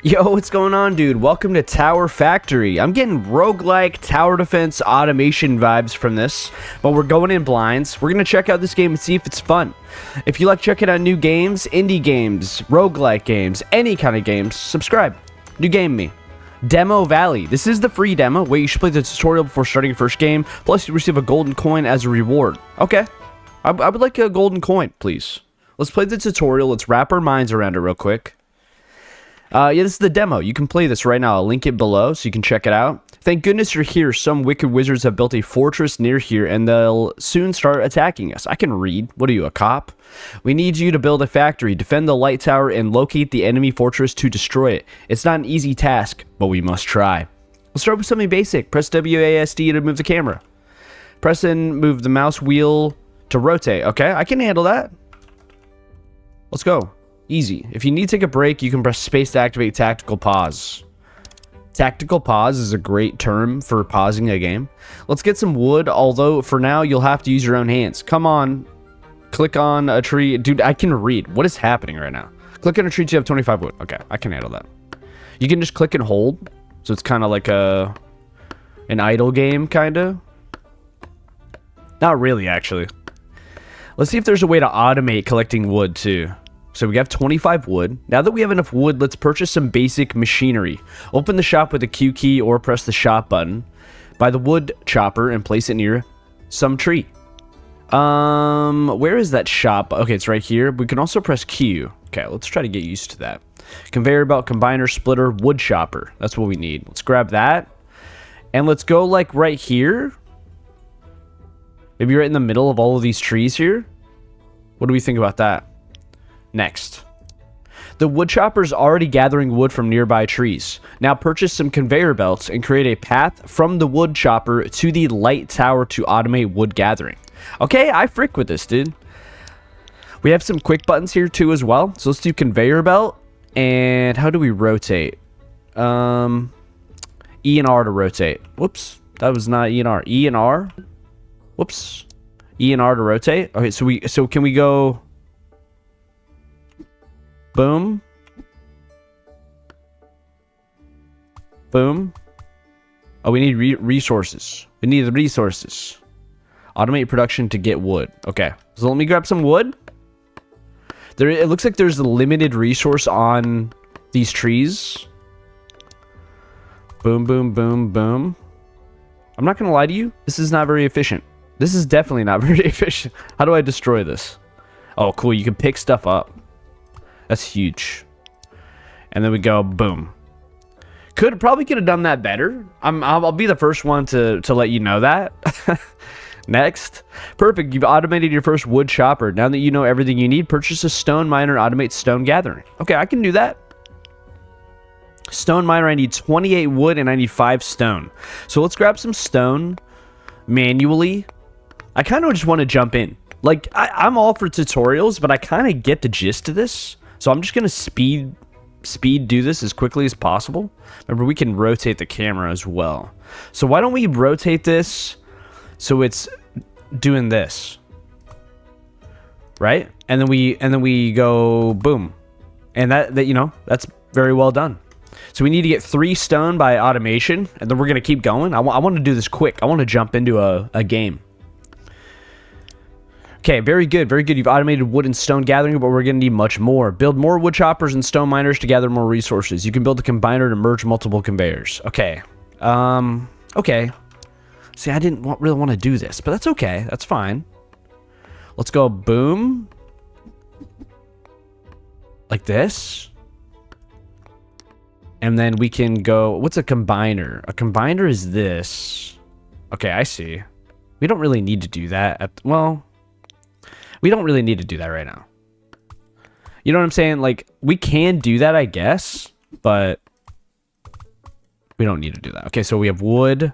Yo, what's going on, dude? Welcome to Tower Factory. I'm getting roguelike tower defense automation vibes from this, but we're going in blinds. We're going to check out this game and see if it's fun. If you like checking out new games, indie games, roguelike games, any kind of games, subscribe. New game me. Demo Valley. This is the free demo where you should play the tutorial before starting your first game, plus you receive a golden coin as a reward. Okay. I would like a golden coin, please. Let's play the tutorial. Let's wrap our minds around it real quick. Yeah, this is the demo. You can play this right now. I'll link it below so you can check it out. Thank goodness you're here. Some wicked wizards have built a fortress near here, and they'll soon start attacking us. I can read. What are you, a cop? We need you to build a factory, defend the light tower, and locate the enemy fortress to destroy it. It's not an easy task, but we must try. We'll start with something basic. Press WASD to move the camera. Press and move the mouse wheel to rotate. Okay, I can handle that. Let's go. Easy. If you need to take a break, you can press space to activate tactical pause. Tactical pause is a great term for pausing a game. Let's get some wood, although for now you'll have to use your own hands. Come on. Click on a tree. Dude, I can read. What is happening right now? Click on a tree to have 25 wood. Okay, I can handle that. You can just click and hold. So it's kind of like an idle game, kind of. Not really, actually. Let's see if there's a way to automate collecting wood, too. So we have 25 wood. Now that we have enough wood, let's purchase some basic machinery. Open the shop with the Q key or press the shop button. Buy the wood chopper and place it near some tree. Where is that shop? Okay, it's right here. We can also press Q. Okay, let's try to get used to that. Conveyor belt, combiner, splitter, wood chopper. That's what we need. Let's grab that. And let's go like right here. Maybe right in the middle of all of these trees here. What do we think about that? Next. The wood chopper is already gathering wood from nearby trees. Now purchase some conveyor belts and create a path from the wood chopper to the light tower to automate wood gathering. Okay, I frick with this, dude. We have some quick buttons here too as well. So let's do conveyor belt. And how do we rotate? E and R to rotate. Whoops, that was not E and R. E and R. Whoops. E and R to rotate. Okay, so can we go... Boom. Boom. Oh, we need resources. We need the resources. Automate production to get wood. Okay, so let me grab some wood. It looks like there's a limited resource on these trees. Boom, boom, boom, boom. I'm not gonna lie to you. This is not very efficient. This is definitely not very efficient. How do I destroy this? Oh, cool. You can pick stuff up. That's huge. And then we go boom. Probably could have done that better. I'll be the first one to let you know that. Next. Perfect. You've automated your first wood chopper. Now that you know everything you need, purchase a stone miner, automate stone gathering. Okay, I can do that. Stone miner, I need 28 wood and I need 5 stone. So let's grab some stone manually. I kind of just want to jump in. Like, I'm all for tutorials, but I kind of get the gist of this. So I'm just going to speed do this as quickly as possible. Remember, we can rotate the camera as well. So why don't we rotate this so it's doing this, right? And then we go boom, and that you know, that's very well done. So we need to get 3 stone by automation, and then we're gonna keep going. I want to do this quick. I want to jump into a game. Okay, very good, very good. You've automated wood and stone gathering, but we're going to need much more. Build more wood choppers and stone miners to gather more resources. You can build a combiner to merge multiple conveyors. Okay. Okay. See, I didn't really want to do this, but that's okay. That's fine. Let's go boom. Like this. And then we can go... What's a combiner? A combiner is this. Okay, I see. We don't really need to do that. Well... We don't really need to do that right now. You know what I'm saying? Like, we can do that, I guess, but we don't need to do that. Okay, so we have wood.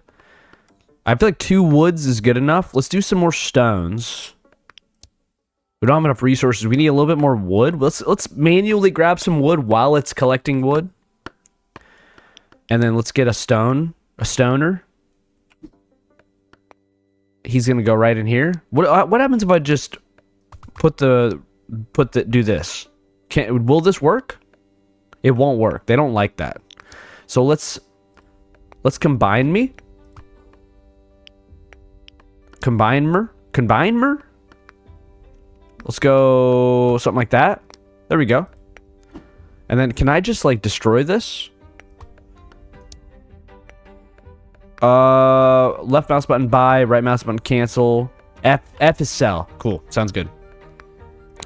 I feel like 2 woods is good enough. Let's do some more stones. We don't have enough resources. We need a little bit more wood. Let's manually grab some wood while it's collecting wood. And then let's get a stoner. He's going to go right in here. What happens if I just... do this? Will this work? It won't work. They don't like that. So let's combine me. Combine mer. Let's go something like that. There we go. And then can I just like destroy this? Left mouse button buy, right mouse button cancel. F is sell. Cool. Sounds good.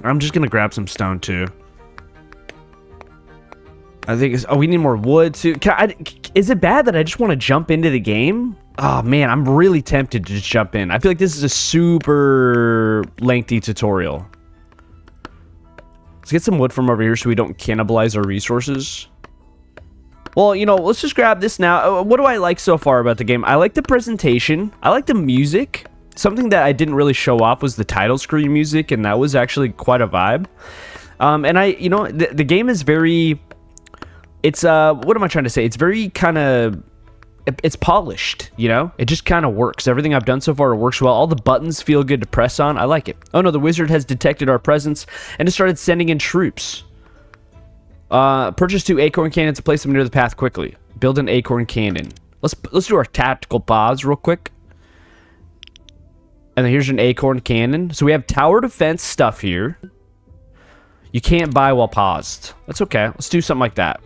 I'm just gonna grab some stone too. I think it's, oh, we need more wood too. Is it bad that I just want to jump into the game? Oh man, I'm really tempted to just jump in. I feel like this is a super lengthy tutorial. Let's get some wood from over here so we don't cannibalize our resources. Well, you know, let's just grab this now. What do I like so far about the game? I like the presentation. I like the music. Something that I didn't really show off was the title screen music, and that was actually quite a vibe. And you know, the game is very... It's, what am I trying to say? It's very kind of... It's polished, you know? It just kind of works. Everything I've done so far works well. All the buttons feel good to press on. I like it. Oh no, the wizard has detected our presence and has started sending in troops. Purchase 2 acorn cannons to place them near the path quickly. Build an acorn cannon. Let's do our tactical pause real quick. And then here's an acorn cannon. So we have tower defense stuff here. You can't buy while paused. That's okay. Let's do something like that.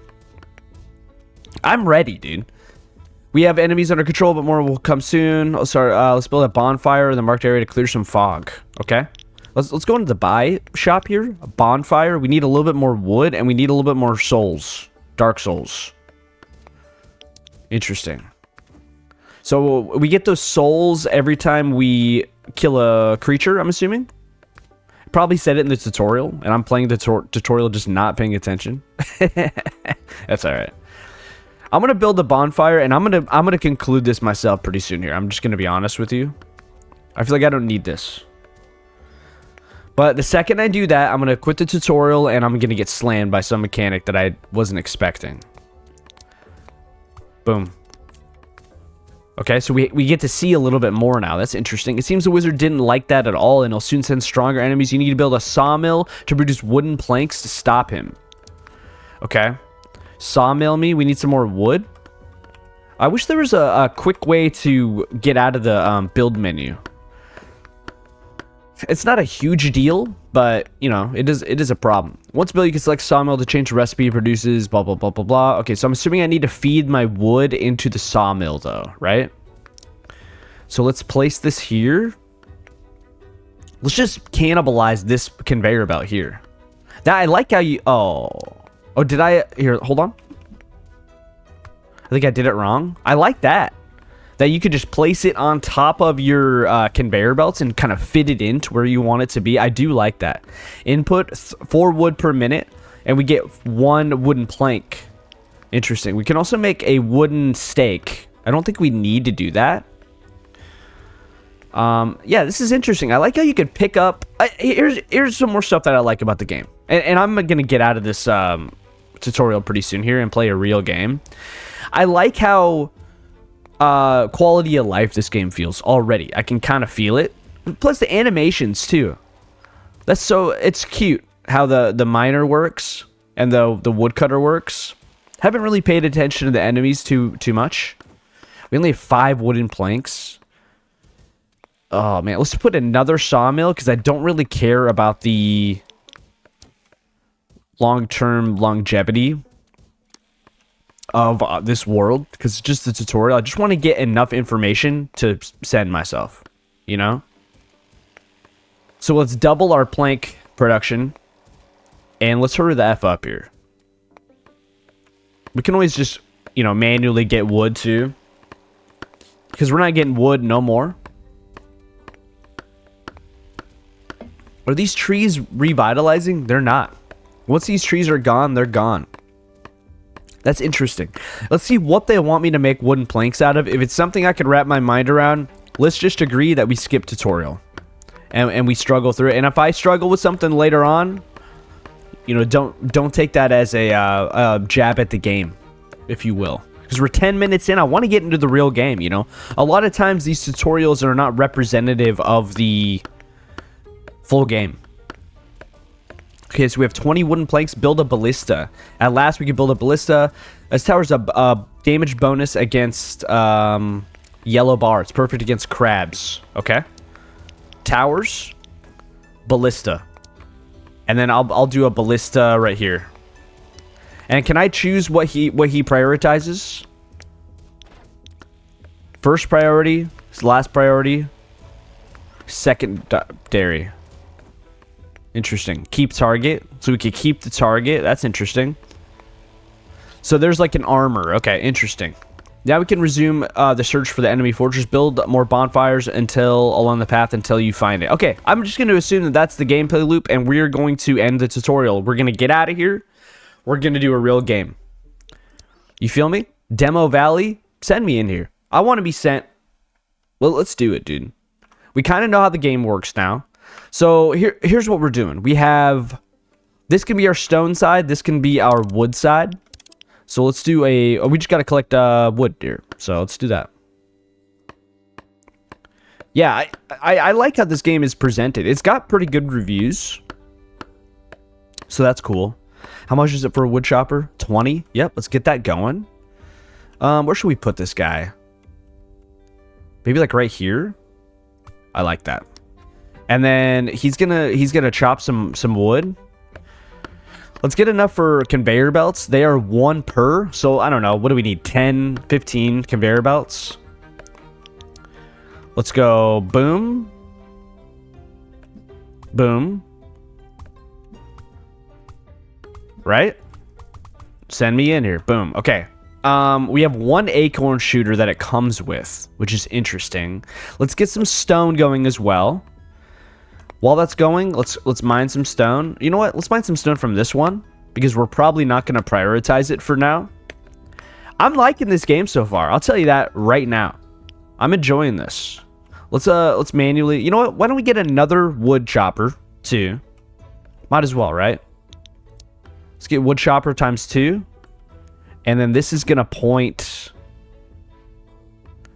I'm ready, dude. We have enemies under control, but more will come soon. Let's build a bonfire in the marked area to clear some fog. Okay. Let's go into the buy shop here. A bonfire. We need a little bit more wood, and we need a little bit more souls. Dark souls. Interesting. So we get those souls every time we kill a creature, I'm assuming. Probably said it in the tutorial, and I'm playing the tutorial just not paying attention. That's all right. I'm gonna build a bonfire, and I'm gonna conclude this myself pretty soon here. I'm just gonna be honest with you. I feel like I don't need this. But the second I do that, I'm gonna quit the tutorial, and I'm gonna get slammed by some mechanic that I wasn't expecting. Boom. Okay, so we get to see a little bit more now. That's interesting. It seems the wizard didn't like that at all, and he'll soon send stronger enemies. You need to build a sawmill to produce wooden planks to stop him. Okay. Sawmill me. We need some more wood. I wish there was a quick way to get out of the build menu. It's not a huge deal, but, you know, it is a problem. Once built, you can select sawmill to change the recipe it produces, blah, blah, blah, blah, blah. Okay, so I'm assuming I need to feed my wood into the sawmill, though, right? So let's place this here. Let's just cannibalize this conveyor belt here. Now, I like how you... Oh, did I... Here, hold on. I think I did it wrong. I like that. That you could just place it on top of your conveyor belts and kind of fit it into where you want it to be. I do like that. Input 4 wood per minute, and we get 1 wooden plank. Interesting. We can also make a wooden stake. I don't think we need to do that. Yeah, this is interesting. I like how you could pick up... Here's some more stuff that I like about the game. And I'm going to get out of this tutorial pretty soon here and play a real game. I like how quality of life this game feels already. I can kind of feel it. Plus the animations too. It's cute how the miner works and the woodcutter works. Haven't really paid attention to the enemies too much. We only have 5 wooden planks. Oh man, let's put another sawmill because I don't really care about the long-term longevity of this world, because it's just the tutorial. I just want to get enough information to send myself, you know? So let's double our plank production, and let's hurry the F up here. We can always just, you know, manually get wood too, because we're not getting wood no more. Are these trees revitalizing? They're not. Once these trees are gone, they're gone. That's interesting. Let's see what they want me to make wooden planks out of. If it's something I could wrap my mind around, let's just agree that we skip tutorial. And we struggle through it. And if I struggle with something later on, you know, don't take that as a jab at the game, if you will. Because we're 10 minutes in, I want to get into the real game, you know. A lot of times these tutorials are not representative of the full game. Okay, so we have 20 wooden planks. Build a ballista. At last, we can build a ballista. This tower's a damage bonus against yellow bar. It's perfect against crabs. Okay. Towers. Ballista. And then I'll do a ballista right here. And can I choose what he prioritizes? First priority, last priority, secondary. Interesting. Keep target. So we could keep the target. That's interesting. So there's like an armor. Okay, interesting. Now we can resume the search for the enemy fortress. Build more bonfires along the path until you find it. Okay, I'm just going to assume that that's the gameplay loop, and we're going to end the tutorial. We're going to get out of here. We're going to do a real game. You feel me? Demo Valley, send me in here. I want to be sent. Well, let's do it, dude. We kind of know how the game works now. So here's what we're doing. We have, this can be our stone side. This can be our wood side. So let's do we just got to collect wood here. So let's do that. Yeah, I like how this game is presented. It's got pretty good reviews. So that's cool. How much is it for a wood chopper? 20? Yep, let's get that going. Where should we put this guy? Maybe like right here? I like that. And then he's gonna chop some wood. Let's get enough for conveyor belts. They are 1 per. So I don't know. What do we need? 10, 15 conveyor belts. Let's go boom. Boom. Right? Send me in here. Boom. Okay. We have 1 acorn shooter that it comes with, which is interesting. Let's get some stone going as well. While that's going, let's mine some stone. You know what? Let's mine some stone from this one, because we're probably not going to prioritize it for now. I'm liking this game so far. I'll tell you that right now. I'm enjoying this. Let's manually. You know what? Why don't we get another wood chopper too? Might as well, right? Let's get wood chopper times 2. And then this is going to point.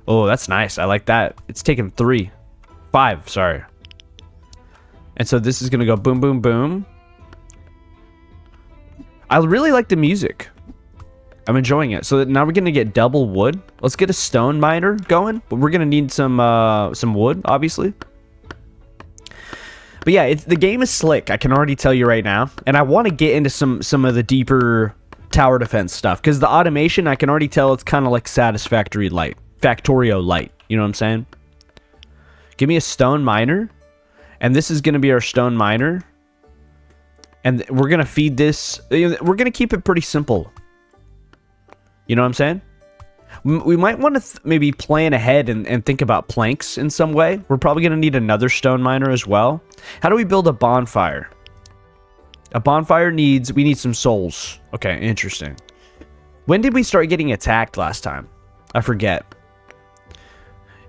Oh, that's nice. I like that. It's taking 5, sorry. And so this is going to go boom, boom, boom. I really like the music. I'm enjoying it. So now we're going to get double wood. Let's get a stone miner going. But we're going to need some wood, obviously. But yeah, the game is slick. I can already tell you right now. And I want to get into some of the deeper tower defense stuff. Because the automation, I can already tell it's kind of like Satisfactory Light. Factorio Light. You know what I'm saying? Give me a stone miner. And this is going to be our stone miner. And we're going to feed this. We're going to keep it pretty simple. You know what I'm saying? We might want to maybe plan ahead and think about planks in some way. We're probably going to need another stone miner as well. How do we build a bonfire? A bonfire we need some souls. Okay, interesting. When did we start getting attacked last time? I forget.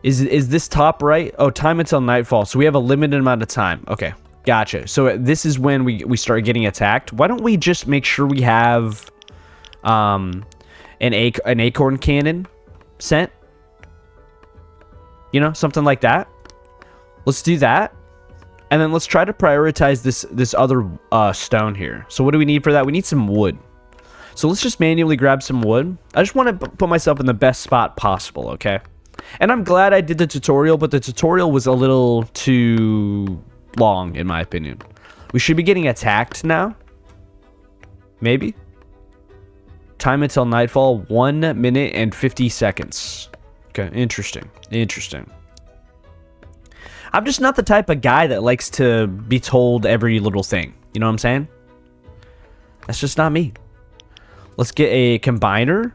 Is this top right? Oh, time until nightfall. So we have a limited amount of time. Okay, gotcha. So this is when we start getting attacked. Why don't we just make sure we have an acorn cannon sent? You know, something like that. Let's do that. And then let's try to prioritize this other stone here. So what do we need for that? We need some wood. So let's just manually grab some wood. I just want to put myself in the best spot possible, okay? And I'm glad I did the tutorial, but the tutorial was a little too long, in my opinion. We should be getting attacked now. Maybe. Time until nightfall, 1 minute and 50 seconds. Okay, interesting. Interesting. I'm just not the type of guy that likes to be told every little thing. You know what I'm saying? That's just not me. Let's get a combiner.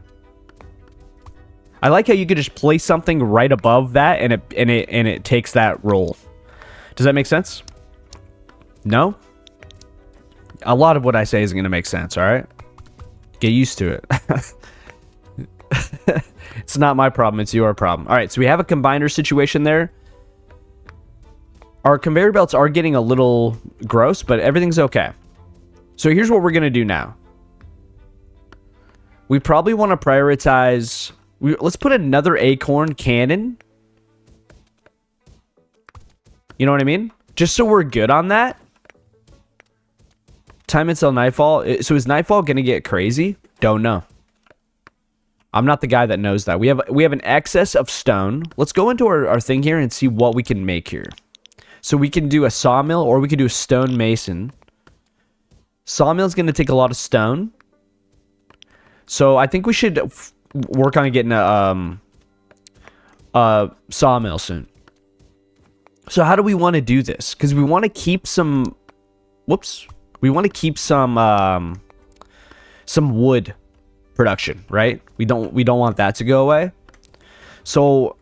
I like how you could just place something right above that and it takes that role. Does that make sense? No? A lot of what I say isn't going to make sense, all right? Get used to it. It's not my problem, it's your problem. All right, so we have a combiner situation there. Our conveyor belts are getting a little gross, but everything's okay. So here's what we're going to do now. We probably want to prioritize. Let's put another acorn cannon. You know what I mean? Just so we're good on that. Time until nightfall. So is nightfall gonna get crazy? Don't know. I'm not the guy that knows that. We have an excess of stone. Let's go into our thing here and see what we can make here. So we can do a sawmill or we can do a stone mason. Sawmill's gonna take a lot of stone. So I think we should work on getting a sawmill soon. So how do we want to do this? Because we want to keep some... Whoops. We want to keep some wood production, right? We don't want that to go away. So,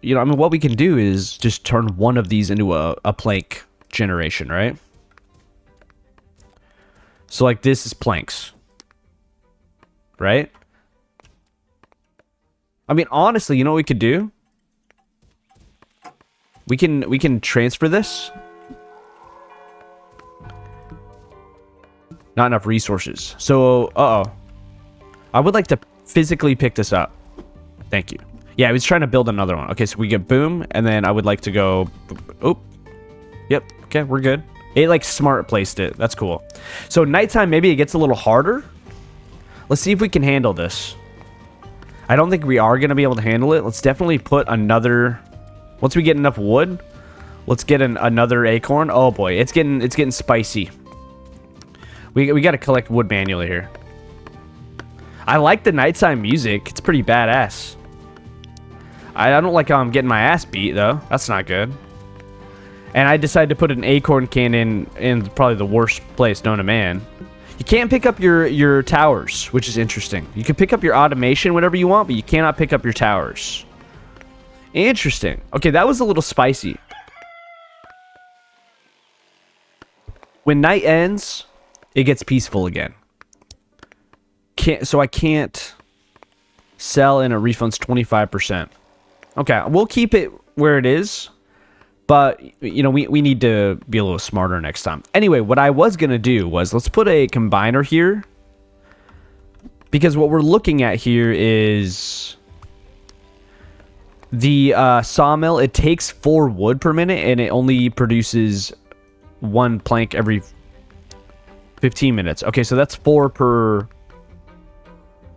you know, I mean, what we can do is just turn one of these into a plank generation, right? So like this is planks, right? I mean, honestly, you know what we could do? We can transfer this. Not enough resources. So, I would like to physically pick this up. Thank you. Yeah, I was trying to build another one. Okay, so we get boom, and then I would like to go... Oh. Yep. Okay, we're good. It, like, smart placed it. That's cool. So, nighttime, maybe it gets a little harder. Let's see if we can handle this. I don't think we are going to be able to handle it. Let's definitely put another... Once we get enough wood, let's get another acorn. Oh, boy. It's getting spicy. We got to collect wood manually here. I like the nighttime music. It's pretty badass. I don't like how I'm getting my ass beat, though. That's not good. And I decided to put an acorn cannon in probably the worst place known to man. You can't pick up your towers, which is interesting. You can pick up your automation whenever you want, but you cannot pick up your towers. Interesting. Okay, that was a little spicy. When night ends, it gets peaceful again. So I can't sell and it refunds 25%. Okay, we'll keep it where it is. But, you know, we need to be a little smarter next time. Anyway, what I was going to do was, let's put a combiner here. Because what we're looking at here is... The sawmill, it takes 4 wood per minute, and it only produces 1 plank every 15 minutes. Okay, so that's 4 per...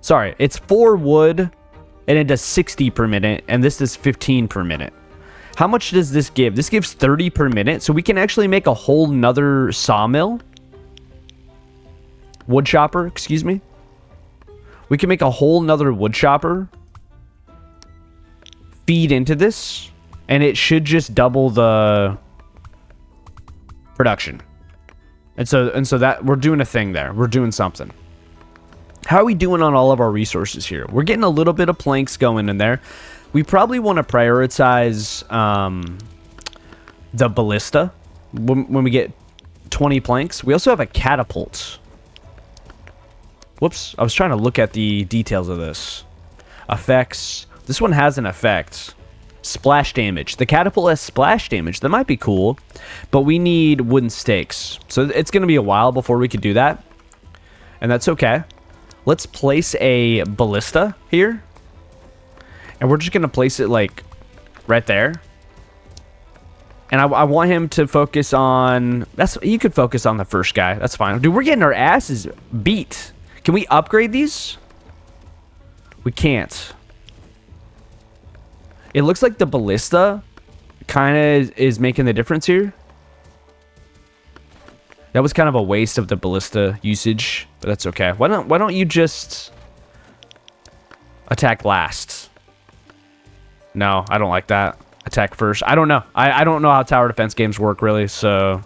Sorry, it's 4 wood, and it does 60 per minute, and this does 15 per minute. How much does this give? This gives 30 per minute, so we can actually make a whole nother sawmill. Wood chopper, excuse me. We can make a whole nother wood chopper. Feed into this, and it should just double the production. And so that we're doing a thing there. We're doing something. How are we doing on all of our resources here? We're getting a little bit of planks going in there. We probably want to prioritize the ballista when we get 20 planks. We also have a catapult. Whoops, I was trying to look at the details of this. Effects. This one has an effect. Splash damage. The catapult has splash damage. That might be cool. But we need wooden stakes. So it's going to be a while before we could do that. And that's okay. Let's place a ballista here. And we're just going to place it like right there. And I want him to focus on... He could focus on the first guy. That's fine. Dude, we're getting our asses beat. Can we upgrade these? We can't. It looks like the ballista kind of is making the difference here. That was kind of a waste of the ballista usage, but that's okay. Why don't you just attack last? No, I don't like that. Attack first. I don't know. I don't know how tower defense games work really, so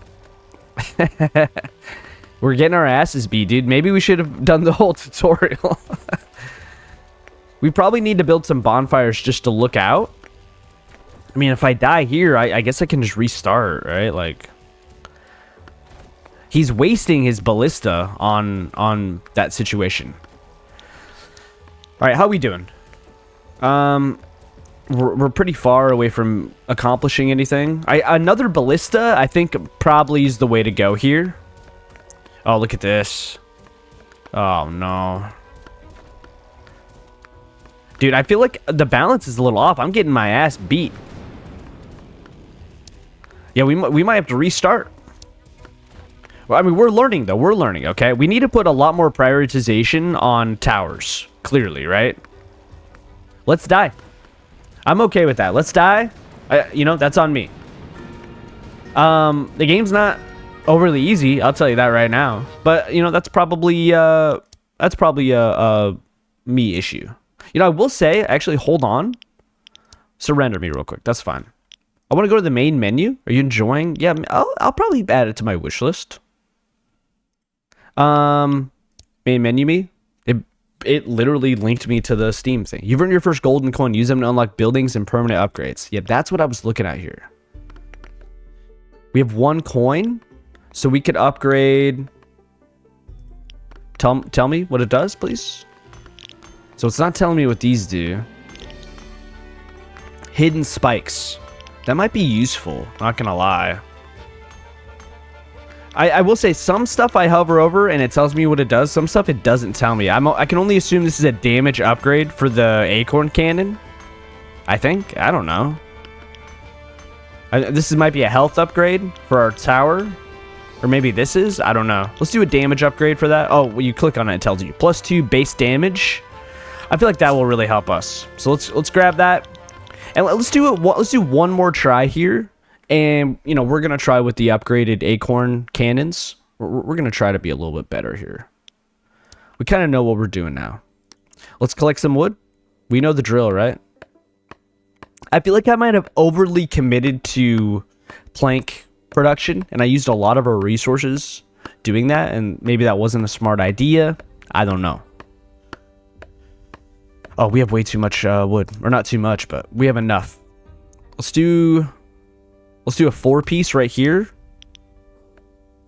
we're getting our asses beat, dude. Maybe we should have done the whole tutorial. We probably need to build some bonfires just to look out. I mean, if I die here, I guess I can just restart, right? Like, he's wasting his ballista on that situation. All right, how are we doing? We're pretty far away from accomplishing anything. Another ballista, I think, probably is the way to go here. Oh, look at this. Oh, no. Dude, I feel like the balance is a little off. I'm getting my ass beat. Yeah, we might have to restart. Well, I mean, we're learning, though. We're learning, okay? We need to put a lot more prioritization on towers, clearly, right? Let's die. I'm okay with that. Let's die. You know, that's on me. The game's not overly easy, I'll tell you that right now. But, you know, that's probably a me issue. You know, I will say, actually, hold on. Surrender me real quick. That's fine. I want to go to the main menu. Are you enjoying? Yeah, I'll probably add it to my wish list. Main menu me. It literally linked me to the Steam thing. You've earned your first golden coin. Use them to unlock buildings and permanent upgrades. Yeah, that's what I was looking at here. We have 1 coin, so we could upgrade. Tell me what it does, please. So it's not telling me what these do. Hidden spikes. That might be useful, not gonna lie. I will say some stuff I hover over and it tells me what it does. Some stuff it doesn't tell me. I can only assume this is a damage upgrade for the acorn cannon. I think. I don't know. This might be a health upgrade for our tower. Or maybe this is. I don't know. Let's do a damage upgrade for that. Oh, when you click on it, it tells you +2 base damage. I feel like that will really help us. So let's grab that. And let's do one more try here. And, you know, we're going to try with the upgraded acorn cannons. We're going to try to be a little bit better here. We kind of know what we're doing now. Let's collect some wood. We know the drill, right? I feel like I might have overly committed to plank production. And I used a lot of our resources doing that. And maybe that wasn't a smart idea. I don't know. Oh, we have way too much wood. Or not too much, but we have enough. Let's do a 4-piece right here.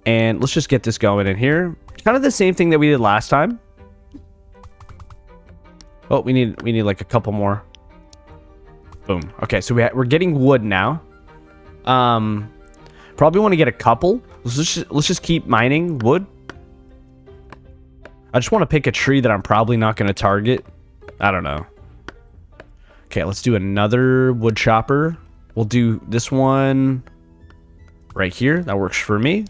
And let's just get this going in here. Kind of the same thing that we did last time. Oh, we need like a couple more. Boom. Okay, so we're getting wood now. Probably want to get a couple. Let's just keep mining wood. I just want to pick a tree that I'm probably not going to target. I don't know. Okay, let's do another wood chopper. We'll do this one right here. That works for me.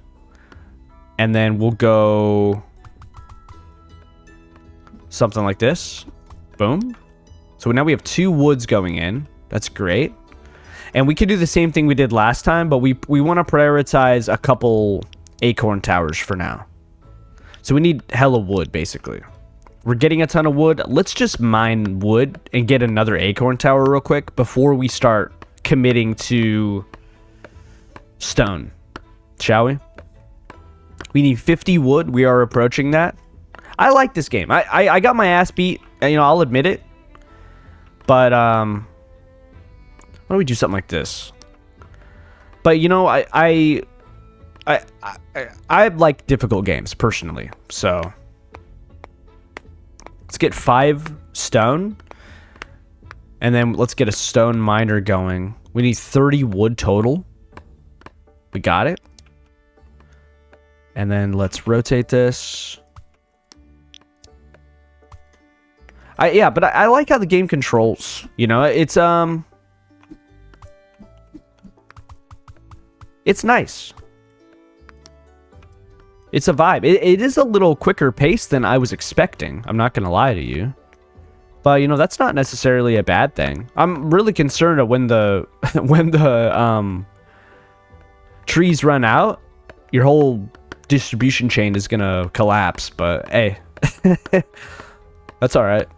And then we'll go something like this. Boom. So now we have 2 woods going in. That's great. And we could do the same thing we did last time, but we want to prioritize a couple acorn towers for now. So we need hella wood, basically. We're getting a ton of wood. Let's just mine wood and get another acorn tower real quick before we start committing to stone, shall we? We need 50 wood. We are approaching that. I like this game. I got my ass beat, you know, I'll admit it. But why don't we do something like this? But you know, I like difficult games personally, so let's get 5 stone. And then let's get a stone miner going. We need 30 wood total. We got it. And then let's rotate this. Yeah, but I like how the game controls. You know, it's nice. It's a vibe. It is a little quicker pace than I was expecting. I'm not gonna lie to you. But, you know, that's not necessarily a bad thing. I'm really concerned that when the trees run out, your whole distribution chain is gonna collapse. But hey, that's all right.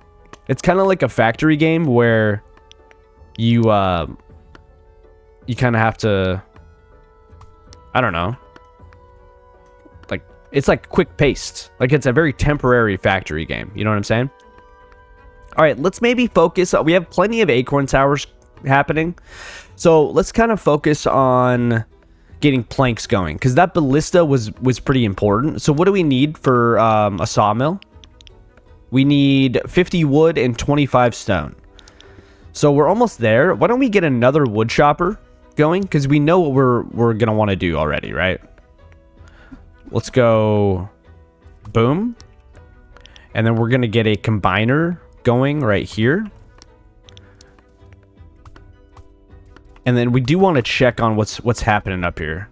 It's kind of like a factory game where you kind of have to, I don't know, like it's like quick paced. Like it's a very temporary factory game. You know what I'm saying? All right, let's maybe focus. We have plenty of acorn towers happening. So let's kind of focus on getting planks going, because that ballista was pretty important. So what do we need for a sawmill? We need 50 wood and 25 stone. So we're almost there. Why don't we get another wood chopper going? Because we know what we're going to want to do already, right? Let's go boom. And then we're going to get a combiner going right here. And then we do want to check on what's happening up here.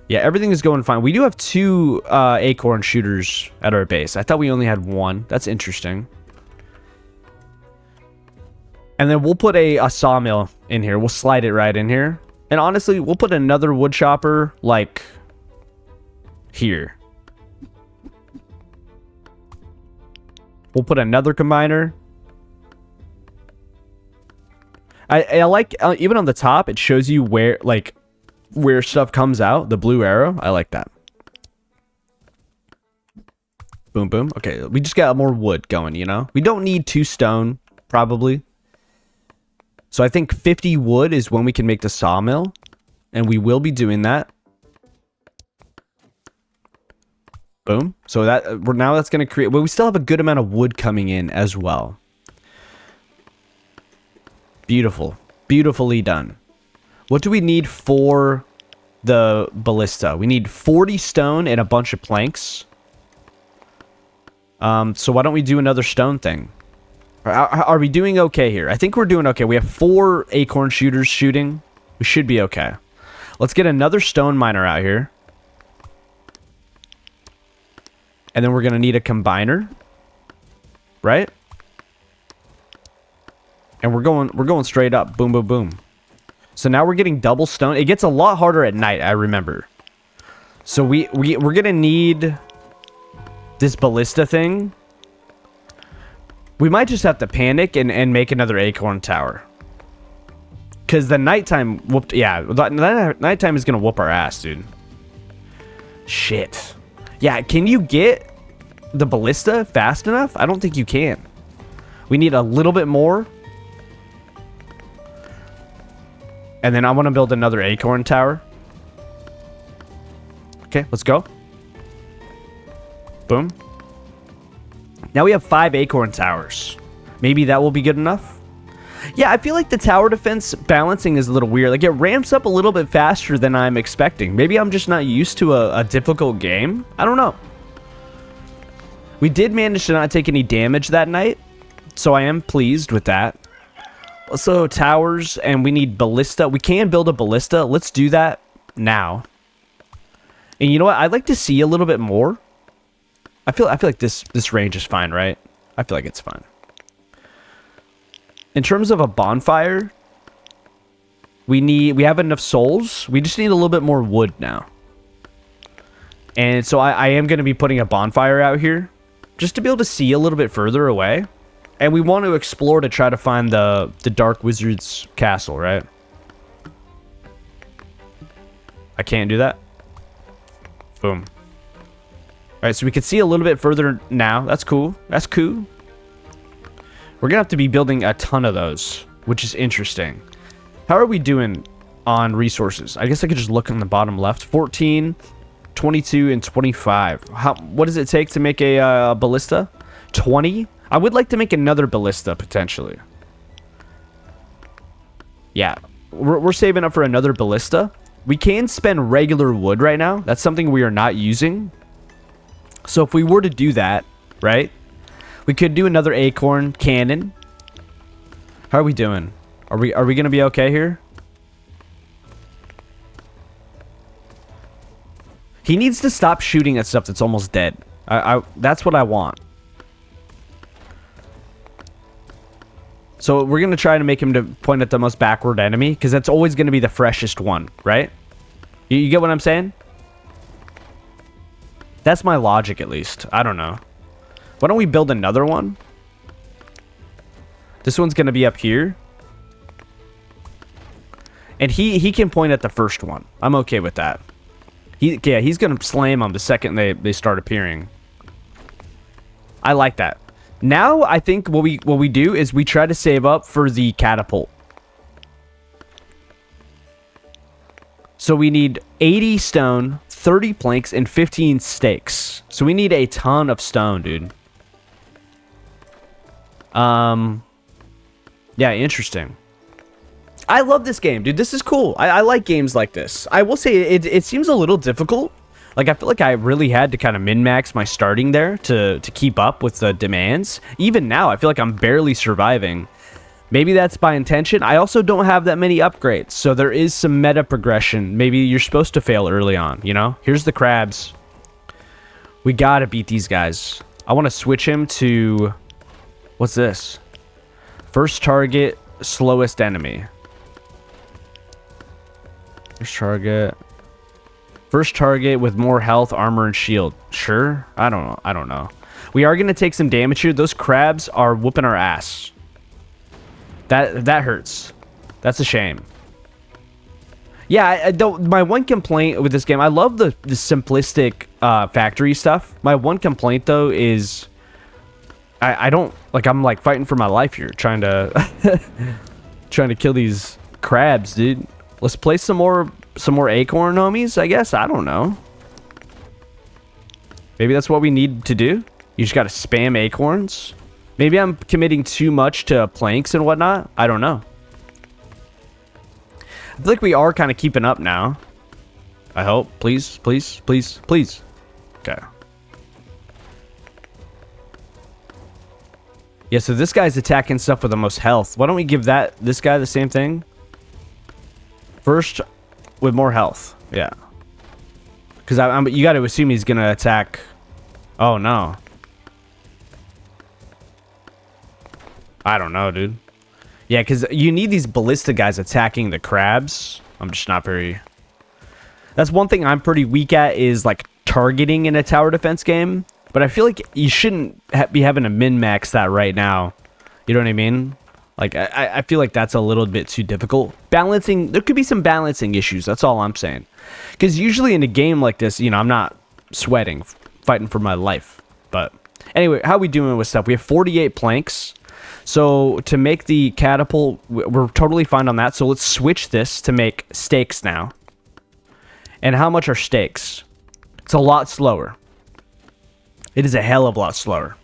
Yeah, everything is going fine. We do have 2 acorn shooters at our base. I thought we only had 1. That's interesting. And then we'll put a sawmill in here. We'll slide it right in here. And honestly, we'll put another wood chopper, like, here. We'll put another combiner. I like, even on the top, it shows you where, like, where stuff comes out. The blue arrow. I like that. Boom, boom. Okay, we just got more wood going, you know? We don't need 2 stone, probably. So I think 50 wood is when we can make the sawmill. And we will be doing that. Boom. So that now that's going to create... Well, we still have a good amount of wood coming in as well. Beautiful. Beautifully done. What do we need for the ballista? We need 40 stone and a bunch of planks. So why don't we do another stone thing? Are we doing okay here? I think we're doing okay. We have 4 acorn shooters shooting. We should be okay. Let's get another stone miner out here. And then we're going to need a combiner. Right? And we're going straight up. Boom, boom, boom. So now we're getting double stone. It gets a lot harder at night, I remember. So we're going to need this ballista thing. We might just have to panic and make another acorn tower. Because the nighttime whooped... Yeah, the nighttime is going to whoop our ass, dude. Shit. Yeah, can you get the ballista fast enough? I don't think you can. We need a little bit more. And then I want to build another acorn tower. Okay, let's go. Boom. Now we have 5 acorn towers. Maybe that will be good enough. Yeah, I feel like the tower defense balancing is a little weird. Like, it ramps up a little bit faster than I'm expecting. Maybe I'm just not used to a difficult game. I don't know. We did manage to not take any damage that night, so I am pleased with that. Also, towers, and we need ballista. We can build a ballista. Let's do that now. And you know what? I'd like to see a little bit more. I feel like this range is fine, right? I feel like it's fine. In terms of a bonfire, we have enough souls. We just need a little bit more wood now. And so I am going to be putting a bonfire out here just to be able to see a little bit further away. And we want to explore to try to find the Dark Wizard's castle, right? I can't do that. Boom. All right, so we can see a little bit further now. That's cool. That's cool. We're going to have to be building a ton of those, which is interesting. How are we doing on resources? I guess I could just look on the bottom left. 14, 22, and 25. What does it take to make a ballista? 20? I would like to make another ballista, potentially. Yeah, we're saving up for another ballista. We can spend regular wood right now. That's something we are not using. So if we were to do that, right, we could do another acorn cannon. How are we doing? Are we going to be okay here? He needs to stop shooting at stuff that's almost dead. That's what I want. So we're going to try to make him to point at the most backward enemy, because that's always going to be the freshest one, right? You get what I'm saying? That's my logic, at least. I don't know. Why don't we build another one? This one's going to be up here. And he can point at the first one. I'm okay with that. He's going to slam them the second they start appearing. I like that. Now, I think what we do is we try to save up for the catapult. So we need 80 stone, 30 planks, and 15 stakes. So we need a ton of stone, dude. Yeah, interesting. I love this game, dude. This is cool. I like games like this. I will say it seems a little difficult. Like, I feel like I really had to kind of min-max my starting there to keep up with the demands. Even now, I feel like I'm barely surviving. Maybe that's by intention. I also don't have that many upgrades, so there is some meta progression. Maybe you're supposed to fail early on, you know? Here's the crabs. We gotta beat these guys. I want to switch him to... What's this? First target, slowest enemy. First target with more health, armor, and shield. Sure? I don't know. We are going to take some damage here. Those crabs are whooping our ass. That hurts. That's a shame. Yeah, I don't. My one complaint with this game, I love the simplistic factory stuff. My one complaint though is I don't like. I'm like fighting for my life here, trying to trying to kill these crabs, dude. Let's play some more acorn homies, I guess. I don't know. Maybe that's what we need to do. You just gotta spam acorns. Maybe I'm committing too much to planks and whatnot. I don't know. I feel like we are kind of keeping up now. I hope. Please, please, please, please. Okay. Yeah, so this guy's attacking stuff with the most health. Why don't we give this guy the same thing? First, with more health. Yeah. Because you got to assume he's going to attack... Oh, no. I don't know, dude. Yeah, because you need these ballista guys attacking the crabs. I'm just not very... That's one thing I'm pretty weak at is, like, targeting in a tower defense game. But I feel like you shouldn't be having to min-max that right now. You know what I mean? Like, I feel like that's a little bit too difficult. Balancing... There could be some balancing issues. That's all I'm saying. Because usually in a game like this, you know, I'm not sweating, fighting for my life. But anyway, how we doing with stuff? We have 48 planks. So to make the catapult, we're totally fine on that. So let's switch this to make stakes now. And how much are stakes? It's a lot slower. It is a hell of a lot slower.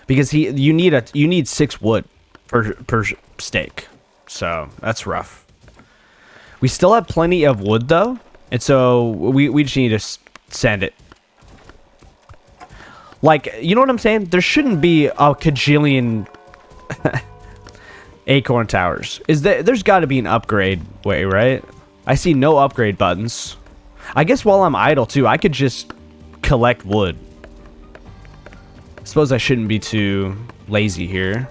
Because you need 6 wood per stake. So that's rough. We still have plenty of wood though. And so we just need to send it. Like, you know what I'm saying? There shouldn't be a cajillion acorn towers. There's got to be an upgrade way, right? I see no upgrade buttons. I guess while I'm idle too, I could just collect wood. I suppose I shouldn't be too lazy here.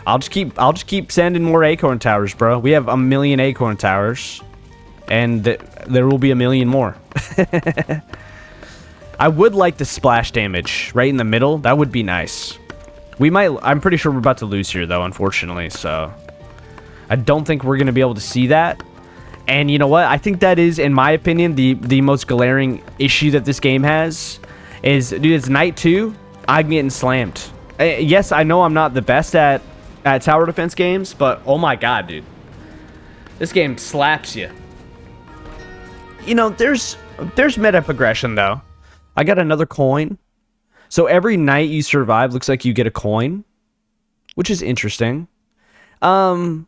I'll just keep sending more acorn towers, bro. We have 1,000,000 acorn towers, and there will be 1,000,000 more. I would like the splash damage right in the middle. That would be nice. I'm pretty sure we're about to lose here, though, unfortunately. So I don't think we're going to be able to see that. And you know what? I think that is, in my opinion, the most glaring issue that this game has. Is, dude, it's night 2. I'm getting slammed. Yes, I know I'm not the best at tower defense games, but oh my god, dude. This game slaps you. You know, there's meta progression, though. I got another coin. So every night you survive, looks like you get a coin, which is interesting. Yeah,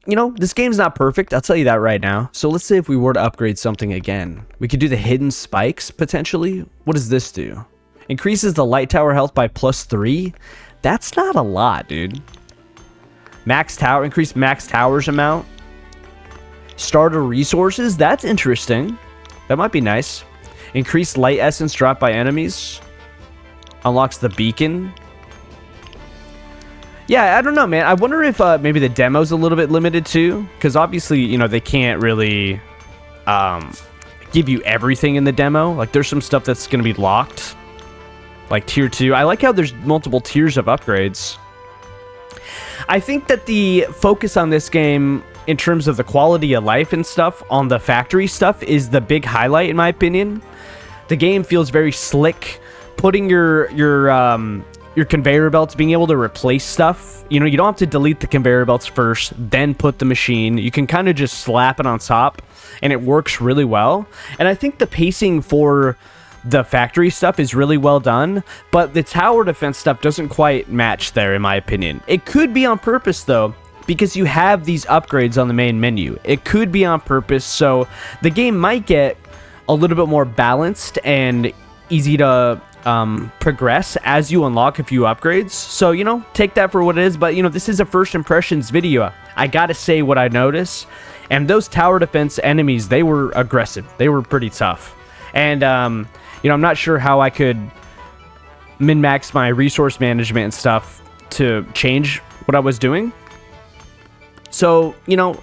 you know, this game's not perfect. I'll tell you that right now. So let's say if we were to upgrade something again, we could do the hidden spikes potentially. What does this do? Increases the light tower health by +3. That's not a lot, dude. Increase max towers amount. Starter resources. That's interesting. That might be nice. Increased light essence dropped by enemies. Unlocks the beacon. Yeah, I don't know, man. I wonder if maybe the demo's a little bit limited too. Because obviously, you know, they can't really give you everything in the demo. Like, there's some stuff that's going to be locked. Like tier 2. I like how there's multiple tiers of upgrades. I think that the focus on this game, in terms of the quality of life and stuff, on the factory stuff, is the big highlight, in my opinion. The game feels very slick. Putting your conveyor belts, being able to replace stuff. You know, you don't have to delete the conveyor belts first, then put the machine. You can kind of just slap it on top, and it works really well. And I think the pacing for the factory stuff is really well done, but the tower defense stuff doesn't quite match there, in my opinion. It could be on purpose, though, because you have these upgrades on the main menu. It could be on purpose, so the game might get a little bit more balanced and easy to progress as you unlock a few upgrades. So, you know, take that for what it is. But, you know, this is a first impressions video. I gotta say what I noticed. And those tower defense enemies, they were aggressive. They were pretty tough. And, you know, I'm not sure how I could min-max my resource management and stuff to change what I was doing. So, you know,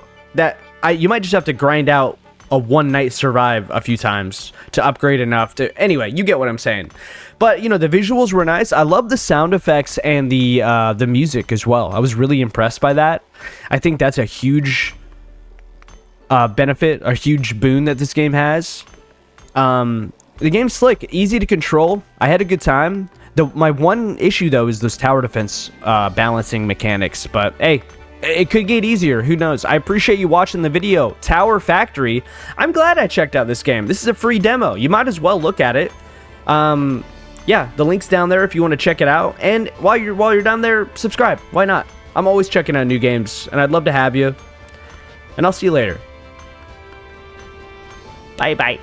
you might just have to grind out a one-night survive a few times to upgrade enough to... Anyway, you get what I'm saying. But, you know, the visuals were nice. I love the sound effects and the music as well. I was really impressed by that. I think that's a huge benefit, a huge boon that this game has. The game's slick, easy to control. I had a good time. My one issue, though, is those tower defense balancing mechanics. But, hey, it could get easier. Who knows? I appreciate you watching the video. Tower Factory. I'm glad I checked out this game. This is a free demo. You might as well look at it. Yeah, the link's down there if you want to check it out. And while you're down there, subscribe. Why not? I'm always checking out new games, and I'd love to have you. And I'll see you later. Bye-bye.